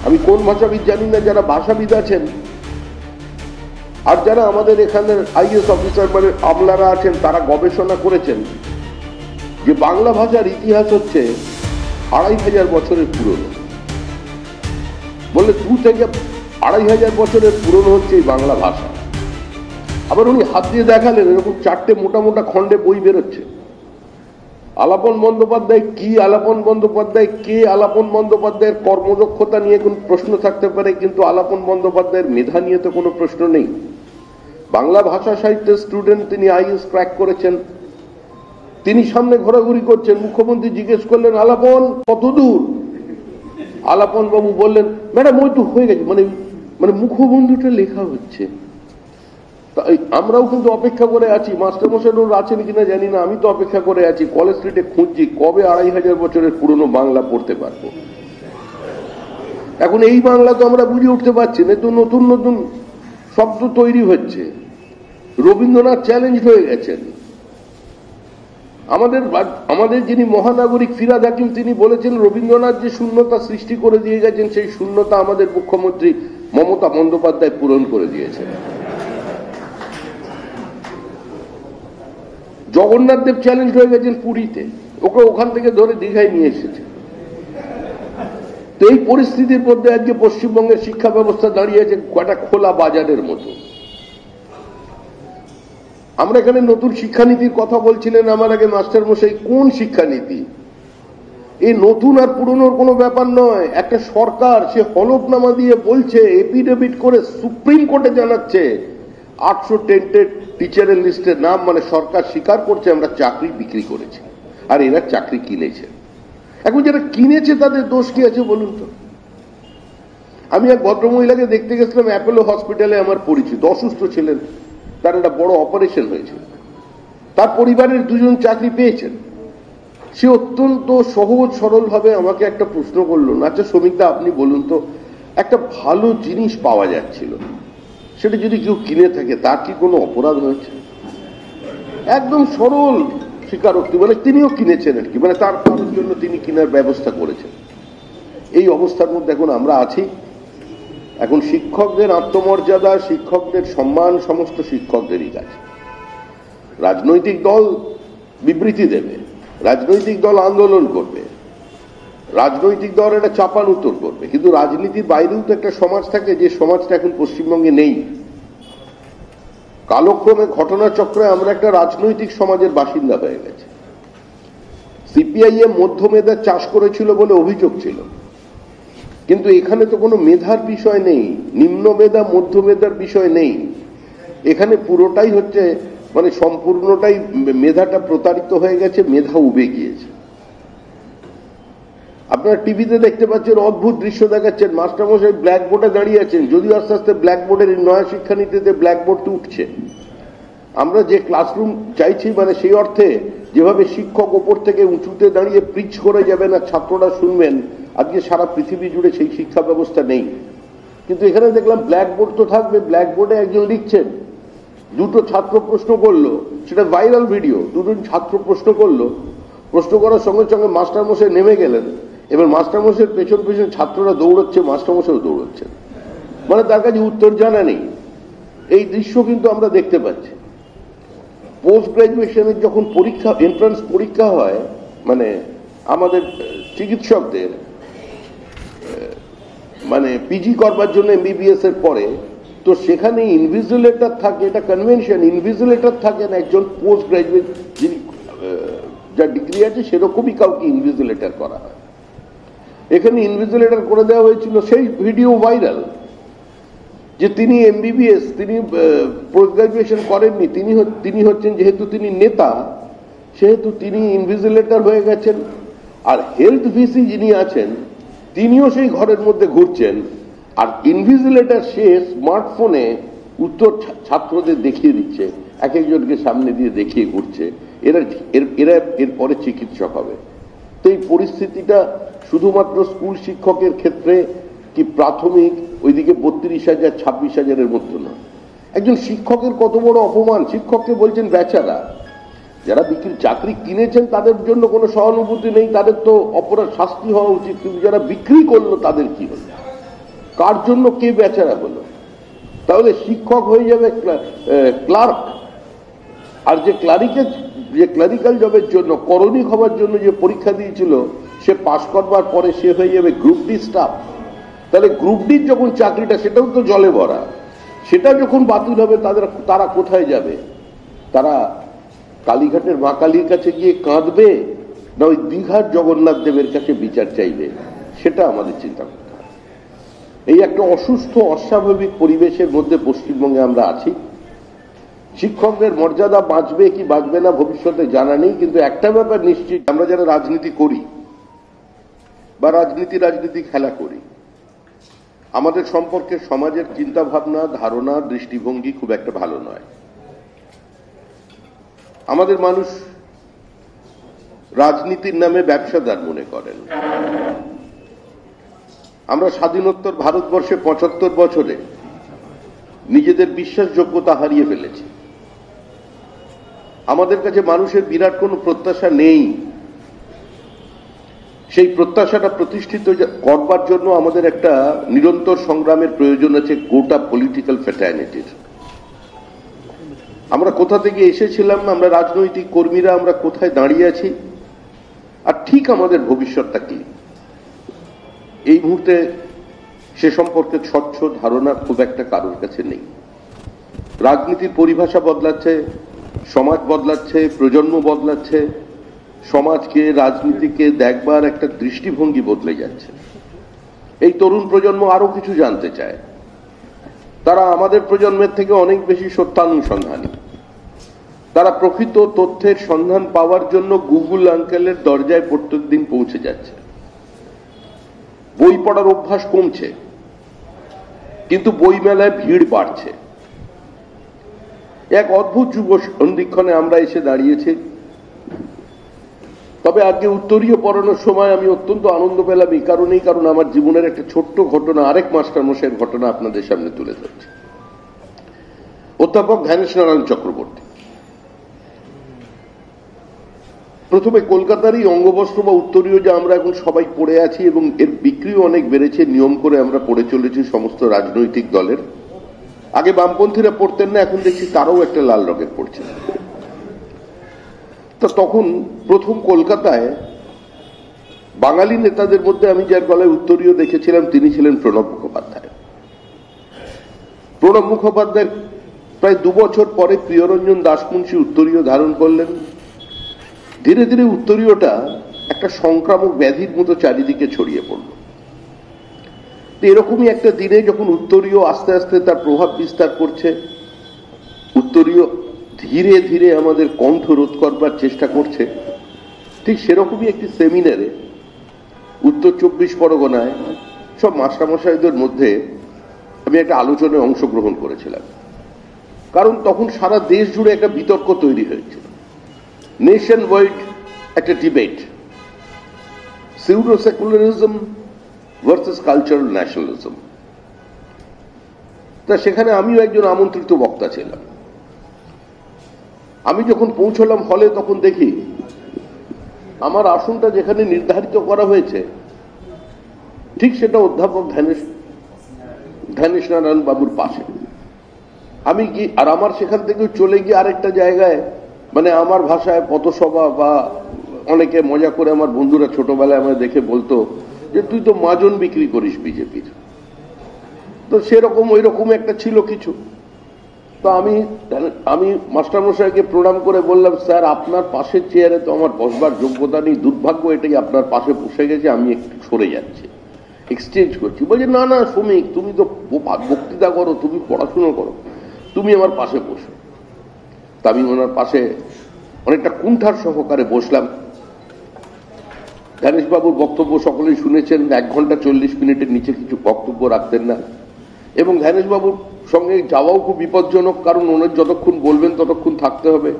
আমি কোন ভাষাবিদ জানি না, যারা ভাষাবিদ আছেন আর যারা আমাদের এখানের আইএস অফিসার মানে আমলারা আছেন, তারা গবেষণা করেছেন যে বাংলা ভাষার ইতিহাস হচ্ছে 2500 বছরের পুরনো। বললে 2 থেকে 2500 বছরের পুরনো হচ্ছে এই বাংলা ভাষা। আবার উনি হাত দিয়ে দেখালেন, এরকম 4টে মোটা মোটা খণ্ডে বই বেরোচ্ছে। আলাপন বন্দ্যোপাধ্যায় কি, আলাপন বন্দ্যোপাধ্যায় কে, আলাপন বন্দ্যোপাধ্যায়ের কর্মদক্ষতা নিয়ে কোন প্রশ্ন থাকতে পারে, কিন্তু আলাপন বন্দ্যোপাধ্যায়ের মেধা নিয়ে তো কোনো প্রশ্ন নেই। বাংলা ভাষা সাহিত্যের স্টুডেন্ট, তিনি আইএস ক্র্যাক করেছেন, তিনি সামনে ঘোরাঘুরি করছেন। মুখ্যমন্ত্রী জিজ্ঞেস করলেন, আলাপন কত দূর? আলাপন বাবু বললেন, ম্যাডাম ওই তো হয়ে গেছে, মানে মানে মুখবন্ধুটা লেখা হচ্ছে। আমরাও কিন্তু অপেক্ষা করে আছি, মাস্টারমশাই আছেন কিনা জানি না, আমি তো অপেক্ষা করে আছি, কলেজ স্ট্রিটে খুঁজছি কবে 2500 বছরের পুরনো বাংলা পড়তে পারবো। এখন এই বাংলা তো আমরা বুঝে উঠতে পারছি না, তো নতুন নতুন শব্দ তৈরি হচ্ছে। রবীন্দ্রনাথ চ্যালেঞ্জ হয়ে গেছেন। আমাদের যিনি মহানাগরিক ফিরহাদ হাকিম, তিনি বলেছেন রবীন্দ্রনাথ যে শূন্যতা সৃষ্টি করে দিয়ে গেছেন, সেই শূন্যতা আমাদের মুখ্যমন্ত্রী মমতা বন্দ্যোপাধ্যায় পূরণ করে দিয়েছেন। জগন্নাথ দেব চ্যালেঞ্জ হয়ে গেছেন পুরীতে, ওকে ওখান থেকে ধরে দীঘায় নিয়ে এসেছে। তো এই পরিস্থিতির মধ্যে আজকে পশ্চিমবঙ্গের শিক্ষা ব্যবস্থা দাঁড়িয়েছে একটা খোলা বাজারের মতো। আমরা এখানে নতুন শিক্ষানীতির কথা বলছিলেন আমার আগে মাস্টার মশাই, কোন শিক্ষানীতি? এই নতুন আর পুরনোর কোনো ব্যাপার নয়। একটা সরকার সে হলফনামা দিয়ে বলছে, এফিডেভিট করে সুপ্রিম কোর্টে জানাচ্ছে 800 টেন্টেড টিচারের লিস্টের নাম, মানে সরকার স্বীকার করছে আমরা চাকরি বিক্রি করেছি আর এরা চাকরি কিনেছে। এখন যারা কিনেছে তাদের দোষ কি আছে বলুন তো? আমি এক ভদ্রমহিলাকে দেখতে গেছিলাম অ্যাপোলো হসপিটালে, আমার পরিচিত, অসুস্থ ছিলেন, তার একটা বড় অপারেশন হয়েছে, তার পরিবারের 2 জন চাকরি পেয়েছেন। সে অত্যন্ত সহজ সরল ভাবে আমাকে একটা প্রশ্ন করলো, আচ্ছা শ্রমিকদা আপনি বলুন তো, একটা ভালো জিনিস পাওয়া যাচ্ছিল, সেটা যদি কেউ কিনে থাকে তার কি কোনো অপরাধ হয়েছে? একদম সরল স্বীকারোক্তি, মানে তিনিও কিনেছেন আর কি, মানে তার কারোর জন্য তিনি কেনার ব্যবস্থা করেছেন। এই অবস্থার মধ্যে এখন আমরা আছি। এখন শিক্ষকদের আত্মমর্যাদা, শিক্ষকদের সম্মান সমস্ত শিক্ষকদেরই কাছে। রাজনৈতিক দল বিবৃতি দেবে, রাজনৈতিক দল আন্দোলন করবে, রাজনৈতিক দল এটা চাপান উত্তর করবে, কিন্তু রাজনীতির বাইরেও তো একটা সমাজ থাকে, যে সমাজটা এখন পশ্চিমবঙ্গে নেই। কালক্রমে ঘটনাচক্রে আমরা একটা রাজনৈতিক সমাজের বাসিন্দা হয়ে গেছে। সিপিআইএম মধ্যমেধার চাষ করেছিল বলে অভিযোগ ছিল, কিন্তু এখানে তো কোনো মেধার বিষয় নেই, নিম্ন মেধা মধ্য মেধার বিষয় নেই। এখানে পুরোটাই হচ্ছে মানে সম্পূর্ণটাই মেধাটা প্রতারিত হয়ে গেছে, মেধা উবে গিয়েছে। আপনারা টিভিতে দেখতে পাচ্ছেন, অদ্ভুত দৃশ্য দেখাচ্ছেন, মাস্টারমশাই ব্ল্যাকবোর্ডে দাঁড়িয়ে আছেন, যদিও আস্তে আস্তে ব্ল্যাকবোর্ডের নয়া শিক্ষানীতিতে ব্ল্যাকবোর্ড তো উঠছে। আমরা যে ক্লাসরুম চাইছি, মানে সেই অর্থে যেভাবে শিক্ষক ওপর থেকে উঁচুতে দাঁড়িয়ে প্রিচ করে যাবেন আর ছাত্ররা শুনবেন, আজকে সারা পৃথিবী জুড়ে সেই শিক্ষা ব্যবস্থা নেই। কিন্তু এখানে দেখলাম ব্ল্যাকবোর্ড তো থাকবে, ব্ল্যাকবোর্ডে একজন লিখছেন, 2টো ছাত্র প্রশ্ন করলো, সেটা ভাইরাল ভিডিও, 2জন ছাত্র প্রশ্ন করলো, প্রশ্ন করার সঙ্গে সঙ্গে মাস্টারমশাই নেমে গেলেন, এবার মাস্টারমশাইয়ের পেছন পেছন ছাত্ররা দৌড়চ্ছে, মাস্টারমশাইও দৌড়চ্ছেন, মানে তার কাছে উত্তর জানা নেই। এই দৃশ্য কিন্তু আমরা দেখতে পাচ্ছি। পোস্ট গ্রাজুয়েশনের যখন পরীক্ষা, এন্ট্রান্স পরীক্ষা হয়, মানে আমাদের চিকিৎসকদের মানে পিজি করবার জন্য এমবিবিএস এর পরে, তো সেখানে ইনভিজিলেটর থাকে, এটা কনভেনশন, ইনভিজিলেটর থাকেন একজন পোস্ট গ্রাজুয়েট, যিনি যা ডিগ্রি আছে সেরকমই কাউকে ইনভিজিলেটর করা হয়। এখানে ইনভিজিলেটর করে দেওয়া হয়েছিল, সেই ভিডিও ভাইরাল, যে তিনি এমবিবিএস, তিনি পোস্ট গ্রাজুয়েশন করেননি, তিনি হচ্ছেন, যেহেতু তিনি নেতা সেহেতু তিনি ইনভিজিলেটর হয়ে গেছেন। আর হেলথ ভিসি যিনি আছেন তিনিও সেই ঘরের মধ্যে ঘুরছেন, আর ইনভিজিলেটর সে স্মার্টফোনে উত্তর ছাত্রদের দেখিয়ে দিচ্ছে, এক একজনকে সামনে দিয়ে দেখিয়ে ঘুরছে, এরা এরপরে চিকিৎসক হবে। তো এই পরিস্থিতিটা শুধুমাত্র স্কুল শিক্ষকের ক্ষেত্রে কি প্রাথমিক ওইদিকে 32,000 26,000-এর মধ্যে নয়। একজন শিক্ষকের কত বড় অপমান, শিক্ষককে বলছেন বেচারা। যারা চাকরি কিনেছেন তাদের জন্য কোনো সহানুভূতি নেই, তাদের তো অপরাধ শাস্তি হওয়া উচিত, কিন্তু যারা বিক্রি করলো তাদের কি হলো? কার জন্য কে বেচারা হলো? তাহলে শিক্ষক হয়ে যাবে ক্লার্ক, আর যে ক্লারিক্যাল জবের জন্য করণিক হবার জন্য যে পরীক্ষা দিয়েছিল সে পাশ করবার পরে সে হয়ে যাবে গ্রুপ ডি স্টাফ। তাহলে গ্রুপ ডির যখন চাকরিটা, সেটাও তো জলে ভরা, সেটা যখন বাতিল হবে তারা কোথায় যাবে? তারা কালীঘাটের মা কালীর কাছে গিয়ে কাঁদবে, না ওই দীঘার জগন্নাথ দেবের কাছে বিচার চাইবে? সেটা আমাদের চিন্তা করতে হবে। এই একটা অসুস্থ অস্বাভাবিক পরিবেশের মধ্যে পশ্চিমবঙ্গে আমরা আছি। শিক্ষকদের মর্যাদা বাঁচবে কি বাঁচবে না ভবিষ্যতে জানা নেই, কিন্তু একটা ব্যাপার নিশ্চিত, আমরা যারা রাজনীতি করি বা রাজনীতি খেলা করি, আমাদের সম্পর্কে সমাজের চিন্তা ভাবনা, ধারণা, দৃষ্টিভঙ্গি খুব একটা ভালো নয়। আমাদের মানুষ রাজনীতির নামে ব্যবসাদার মনে করেন। আমরা স্বাধীনোত্তর ভারতবর্ষে ৭৫ বছরে নিজেদের বিশ্বাসযোগ্যতা হারিয়ে ফেলেছি। আমাদের কাছে মানুষের বিরাট কোনো প্রত্যাশা নেই। সেই প্রত্যাশাটা প্রতিষ্ঠিত করবার জন্য আমাদের একটা নিরন্তর সংগ্রামের প্রয়োজন আছে গোটা পলিটিক্যাল ফ্র্যাটার্নিটির। আমরা কোথা থেকে এসেছিলাম, আমরা রাজনৈতিক কর্মীরা আমরা কোথায় দাঁড়িয়ে আছি, আর ঠিক আমাদের ভবিষ্যৎটা কি, এই মুহূর্তে সে সম্পর্কে স্বচ্ছ ধারণা খুব একটা কারোর কাছে নেই। রাজনীতির পরিভাষা বদলাচ্ছে, সমাজ বদলাচ্ছে, প্রজন্ম বদলাচ্ছে, সমাজকে রাজনীতিকে দেখবার একটা দৃষ্টিভঙ্গি বদলে যাচ্ছে। এই তরুণ প্রজন্ম আরো কিছু জানতে চায়। তারা আমাদের প্রজন্মের থেকে অনেক বেশি সত্যানুসন্ধানী। তারা প্রকৃত তথ্যের সন্ধান পাওয়ার জন্য গুগল আঙ্কেলের দরজায় প্রত্যেক দিন পৌঁছে যাচ্ছে। বই পড়ার অভ্যাস কমছে, কিন্তু বইমেলায় ভিড় বাড়ছে। এক অদ্ভুত যুব সন্ধিক্ষণে আমরা এসে দাঁড়িয়েছি। তবে আজকে উত্তরীয় পড়ানোর সময় আমি অত্যন্ত আনন্দ পেলাম এই কারণেই, কারণ আমার জীবনের একটা ছোট্ট ঘটনা, আরেক মাস্টারমশাইয়ের ঘটনা আপনাদের সামনে তুলে ধরছি। অধ্যাপক জ্ঞানেশ নারায়ণ চক্রবর্তী প্রথমে কলকাতারই অঙ্গবস্ত্র বা উত্তরীয় যা আমরা এখন সবাই পড়ে আছি, এবং এর বিক্রিও অনেক বেড়েছে, নিয়ম করে আমরা পড়ে চলেছি সমস্ত রাজনৈতিক দলের। আগে বামপন্থীরা পড়তেন না, এখন দেখছি তারাও একটা লাল রঙের পড়ছে। তো তখন প্রথম কলকাতায় বাঙালি নেতাদের মধ্যে আমি যার গলায় উত্তরীয় দেখেছিলাম তিনি ছিলেন প্রণব মুখোপাধ্যায়। প্রণব মুখোপাধ্যায়ের প্রায় ২ বছর পরে প্রিয়রঞ্জন দাসমুন্সী উত্তরীয় ধারণ করলেন। ধীরে ধীরে উত্তরীয়টা একটা সংক্রামক ব্যাধির মতো চারিদিকে ছড়িয়ে পড়ল। এরকমই একটা দিনে যখন উত্তরীয় আস্তে আস্তে তার প্রভাব বিস্তার করছে, উত্তরীয় ধীরে ধীরে আমাদের কণ্ঠ রোধ করবার চেষ্টা করছে, ঠিক সেরকমই একটি সেমিনারে উত্তর ২৪ পরগনায় সব মাস্টারমশাইদের মধ্যে আমি একটা আলোচনায় অংশগ্রহণ করেছিলাম। কারণ তখন সারা দেশ জুড়ে একটা বিতর্ক তৈরি হয়েছিল, নেশন ওয়াইড একটা debate, pseudo secularism versus cultural nationalism. তা সেখানে আমিও একজন আমন্ত্রিত বক্তা ছিলাম। আমি যখন পৌঁছলাম হলে তখন দেখি আমার আসনটা যেখানে নির্ধারিত করা হয়েছে ঠিক সেটা অধ্যাপক জ্ঞানেশ নারায়ণ বাবুর পাশে। আমি কি আর আমার সেখান থেকে চলে গিয়ে আরেকটা জায়গায়, মানে আমার ভাষায় পথসভা, বা অনেকে মজা করে আমার বন্ধুরা ছোটবেলায় আমায় দেখে বলতো যে তুই তো মাজন বিক্রি করিস বিজেপির। তো সেরকম ওই রকম একটা ছিল কিছু। তো আমি মাস্টারমশাইকে প্রণাম করে বললাম, স্যার আপনার পাশের চেয়ারে তো আমার বসবার যোগ্যতা নেই, দুর্ভাগ্য এটাই আপনার পাশে বসে গেছে, আমি একটু সরে যাচ্ছি, এক্সচেঞ্জ করছি। বলছে না না শ্রমিক, তুমি তো বক্তৃতা করো, তুমি পড়াশুনো করো, তুমি আমার পাশে বসো। তা আমি ওনার পাশে অনেকটা কুণ্ঠার সহকারে বসলাম। জ্ঞানেশবাবুর বক্তব্য সকলেই শুনেছেন, 1 ঘন্টা 40 মিনিটের নিচে কিছু বক্তব্য রাখতেন না, এবং জ্ঞানেশবাবুর সঙ্গে যাওয়াও খুব বিপজ্জনক, কারণ ওনার যতক্ষণ বলবেন ততক্ষণ থাকতে হবে।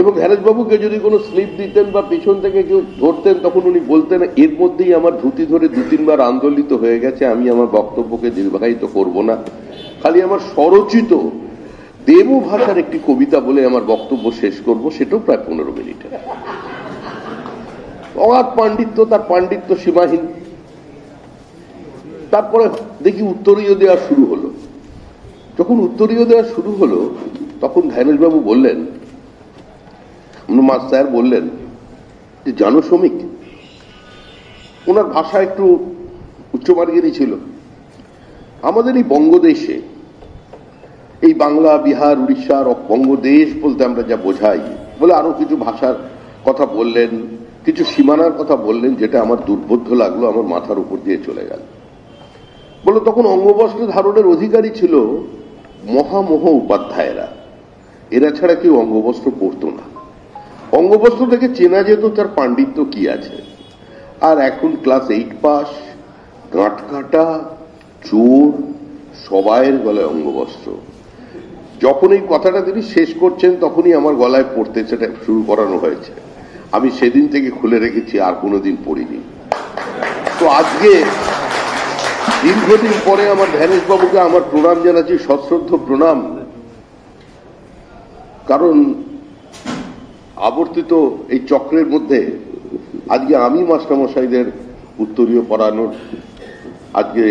এবং জ্ঞানেশবাবুকে যদি কোনো স্লিপ দিতেন বা পেছন থেকে কেউ ধরতেন তখন উনি বলতেন, এর মধ্যেই আমার ধুতি ধরে 2-3 বার আন্দোলিত হয়ে গেছে, আমি আমার বক্তব্যকে দীর্ঘায়িত করব না, খালি আমার স্বরচিত দেব ভাষার একটি কবিতা বলে আমার বক্তব্য শেষ করব, সেটাও প্রায় 15 মিনিটে। অগাধ পাণ্ডিত্য, তার পাণ্ডিত্য সীমাহীন। তারপরে দেখি উত্তরীয় দেওয়া শুরু হলো। যখন উত্তরীয় দেওয়া শুরু হলো তখন ধ্যানেশবাবু বললেন, স্যার বললেন যে জানো শ্রমিক, ওনার ভাষা একটু উচ্চমার্গেরই ছিল, আমাদের এই বঙ্গদেশে, এই বাংলা, বিহার, উড়িষ্যার বঙ্গদেশ বলতে আমরা যা বোঝাই, বলে আরো কিছু ভাষার কথা বললেন, কিছু সীমানার কথা বললেন, যেটা আমার দুর্বোধ্য লাগলো, আমার মাথার উপর দিয়ে চলে গেল। বলে তখন অঙ্গবস্ত্র ধারণের অধিকারী ছিল মহামহ উপাধ্যায়েরা, এরা ছাড়া কেউ অঙ্গবস্ত্র পরতো না। অঙ্গবস্ত্র থেকে চেনা যেত তার পাণ্ডিত্য কি আছে। আর এখন ক্লাস 8 পাস, গাঁট কাটা, চোর, সবাইয়ের গলায় অঙ্গবস্ত্র। যখন এই কথাটা তিনি শেষ করছেন তখনই আমার গলায় পড়তে সেটা শুরু করানো হয়েছে। আমি সেদিন থেকে খুলে রেখেছি, আর কোনোদিন পড়িনি। তো আজকে দীর্ঘদিন পরে আমার ধ্যানেশবাবুকে আমার প্রণাম জানাচ্ছি, সশ্রদ্ধ প্রণাম। কারণ আবর্তিত এই চক্রের মধ্যে আজকে আমি মাস্টারমশাইদের উত্তরীয় পড়ানোর আজকে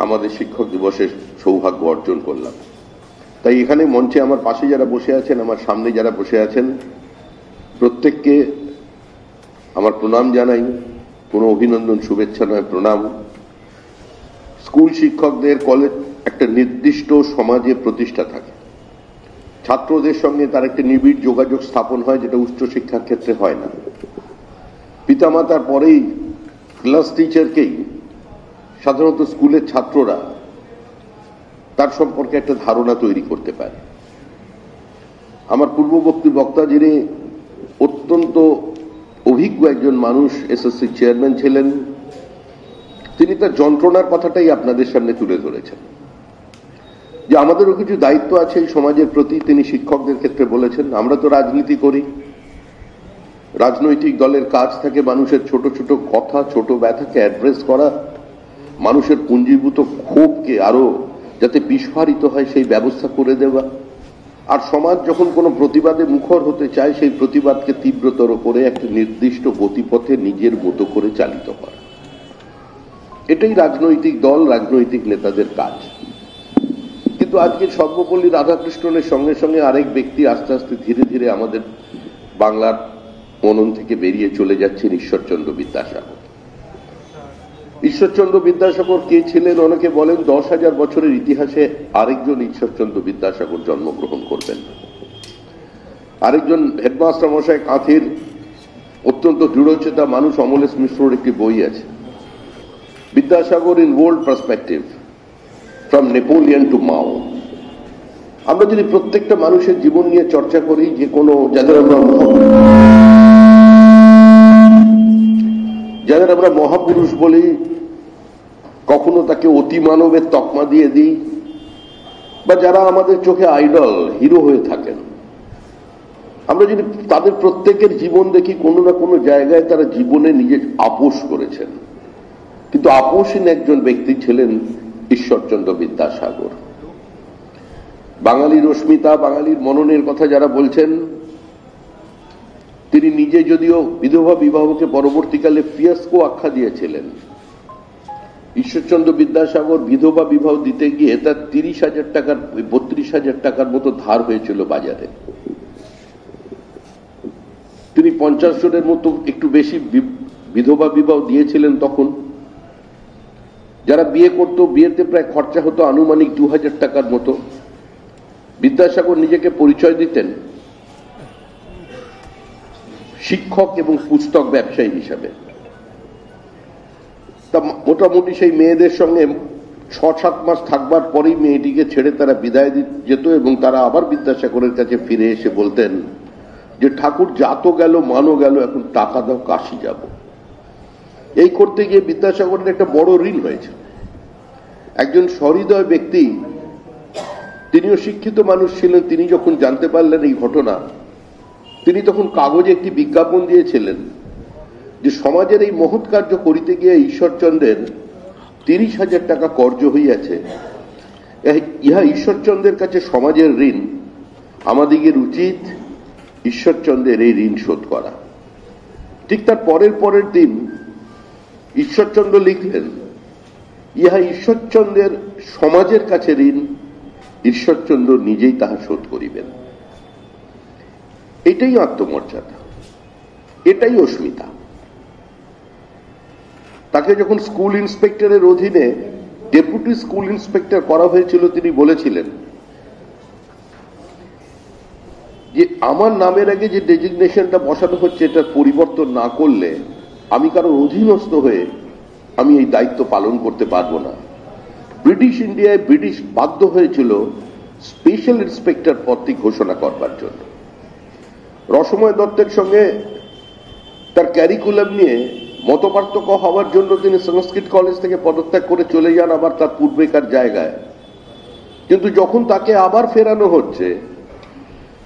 আমাদের শিক্ষক দিবসের সৌভাগ্য অর্জন করলাম। তাই এখানে মঞ্চে আমার পাশে যারা বসে আছেন, আমার সামনে যারা বসে আছেন, প্রত্যেককে আমার প্রণাম জানাই। কোনো অভিনন্দন, শুভেচ্ছা নয়, প্রণাম। স্কুল শিক্ষকদের কলেজ একটা নির্দিষ্ট সমাজে প্রতিষ্ঠা থাকে, ছাত্রদের সঙ্গে তার একটা নিবিড় যোগাযোগ স্থাপন হয়, যেটা উচ্চশিক্ষার ক্ষেত্রে হয় না। পিতামাতার পরেই ক্লাস টিচারকেই সাধারণত স্কুলের ছাত্ররা তার সম্পর্কে একটা ধারণা তৈরি করতে পারে। আমার পূর্ববর্তী বক্তা, যিনি অত্যন্ত অভিজ্ঞ একজন মানুষ, এসএসসি চেয়ারম্যান ছিলেন, তিনি তার যন্ত্রণার কথাটাই আপনাদের সামনে তুলে ধরেছেন, যে আমাদেরও কিছু দায়িত্ব আছে এই সমাজের প্রতি। তিনি শিক্ষকদের ক্ষেত্রে বলেছেন, আমরা তো রাজনীতি করি, রাজনৈতিক দলের কাজ থাকে মানুষের ছোট ছোট কথা, ছোট ব্যথাকে অ্যাড্রেস করা, মানুষের পুঞ্জীভূত ক্ষোভকে আরো যাতে বিস্ফারিত হয় সেই ব্যবস্থা করে দেওয়া। আর সমাজ যখন কোনো প্রতিবাদে মুখর হতে চায়, সেই প্রতিবাদকে তীব্রতর করে একটা নির্দিষ্ট গতিপথে নিজের মতো করে চালিত করা। এটাই রাজনৈতিক দল, রাজনৈতিক নেতাদের কাজ। কিন্তু আজকে সর্বপল্লী রাধাকৃষ্ণনের সঙ্গে সঙ্গে আরেক ব্যক্তি আস্তে আস্তে ধীরে ধীরে আমাদের বাংলার মনন থেকে বেরিয়ে চলে যাচ্ছেন, ঈশ্বরচন্দ্র বিদ্যাসাগর। ঈশ্বরচন্দ্র বিদ্যাসাগর কে ছিলেন? অনেকে বলেন 10,000 বছরের ইতিহাসে আরেকজন ঈশ্বরচন্দ্র বিদ্যাসাগর জন্মগ্রহণ করবেন। আরেকজন হেডমাস্টার মশাই কাঁথির অত্যন্ত দৃঢ়চেতা মানুষ অমলেশ মিশ্রর একটি বই আছে, Vidyasagar in world perspective, from Napoleon to Mao. আমরা যদি প্রত্যেকটা মানুষের জীবন নিয়ে চর্চা করি, যে কোনো যাদের আমরা মহাপুরুষ বলি, কখনো তাকে অতি মানবের তকমা দিয়ে দিই, বা যারা আমাদের চোখে আইডল, হিরো হয়ে থাকেন, আমরা যদি তাদের প্রত্যেকের জীবন দেখি, কোনো না কোনো জায়গায় তারা জীবনে নিজে আপোষ করেছেন। কিন্তু আপোষহীন একজন ব্যক্তি ছিলেন ঈশ্বরচন্দ্র বিদ্যাসাগর। বাঙালির অস্মিতা, বাঙালির মননের কথা যারা বলছেন, তিনি নিজে যদিও বিধবা বিবাহকে পরবর্তীকালে ফিয়াস্কো আখ্যা দিয়েছিলেন, ঈশ্বরচন্দ্র বিদ্যাসাগর বিধবা বিবাহ দিতে গিয়ে তার 30,000 টাকার 32,000 টাকার মতো ধার হয়েছিল বাজারে। তিনি 50 জনের মতো একটু বেশি বিধবা বিবাহ দিয়েছিলেন তখন। যারা বিয়ে করত, বিয়েতে প্রায় খরচা হতো আনুমানিক 2,000 টাকার মতো। বিদ্যাসাগর নিজেকে পরিচয় দিতেন শিক্ষক এবং পুস্তক ব্যবসায়ী হিসাবে। তা মোটামুটি সেই মেয়েদের সঙ্গে 6-7 মাস থাকবার পরেই মেয়েটিকে ছেড়ে তারা বিদায় যেত, এবং তারা আবার বিদ্যাসাগরের কাছে ফিরে এসে বলতেন যে ঠাকুর জাতো গেল, মানো গেল, এখন টাকা দাও, কাশি যাব। এই করতে গিয়ে বিদ্যাসাগরের একটা বড় ঋণ হয়েছে। একজন সহৃদয় ব্যক্তি, তিনিও শিক্ষিত মানুষ ছিলেন, তিনি যখন জানতে পারলেন এই ঘটনা, তিনি তখন কাগজে একটি বিজ্ঞাপন দিয়েছিলেন যে সমাজের এই মহৎ কার্য করিতে গিয়ে ঈশ্বরচন্দ্রের 30,000 টাকা কর্য হইয়াছে, ইহা ঈশ্বরচন্দ্রের কাছে সমাজের ঋণ, আমাদিগের উচিত ঈশ্বরচন্দ্রের এই ঋণ শোধ করা। ঠিক তার পরের দিন ঈশ্বরচন্দ্র লিখলেন ইহা ঈশ্বরচন্দ্রের সমাজের কাছে ঋণ, ঈশ্বরচন্দ্র নিজেই তাহা শোধ করিবেন। এটাই আত্মমর্যাদা, এটাই অস্মিতা। তাকে যখন স্কুল ইন্সপেক্টরের অধীনে ডেপুটি স্কুল ইন্সপেক্টর করা হয়েছিল, তিনি বলেছিলেন যে আমার নামের আগে যে ডেজিগনেশনটা বসানো হচ্ছে এটার পরিবর্তন না করলে আমি কারোর অধীনস্থ হয়ে আমি এই দায়িত্ব পালন করতে পারবো না। ব্রিটিশ ইন্ডিয়ায় ব্রিটিশ বাধ্য হয়েছিল স্পেশাল ইন্সপেক্টর পদটি ঘোষণা করবার জন্য। রসময় দত্তের সঙ্গে তার ক্যারিকুলাম নিয়ে মতপার্থক্য হওয়ার জন্য তিনি সংস্কৃত কলেজ থেকে পদত্যাগ করে চলে যান আবার তার পূর্বেকার জায়গায়। কিন্তু যখন তাকে আবার ফেরানো হচ্ছে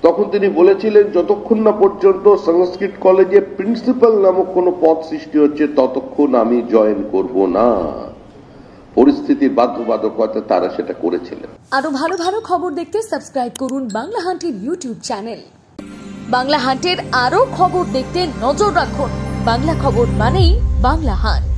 তখন তিনি বলেছিলেন, যতক্ষণ না পর্যন্ত সংস্কৃত কলেজে প্রিন্সিপাল নামক কোনো পদ সৃষ্টি হচ্ছে ততক্ষণ আমি জয়েন করব না। পরিস্থিতির বাধ্যবাধকতা তারা সেটা করেছিলেন। আরো ভালো ভালো খবর দেখতে সাবস্ক্রাইব করুন বাংলা হান্টের ইউটিউব চ্যানেল। বাংলা হান্টের আরো খবর দেখতে নজর রাখুন। বাংলা খবর মানেই বাংলা হান্ট।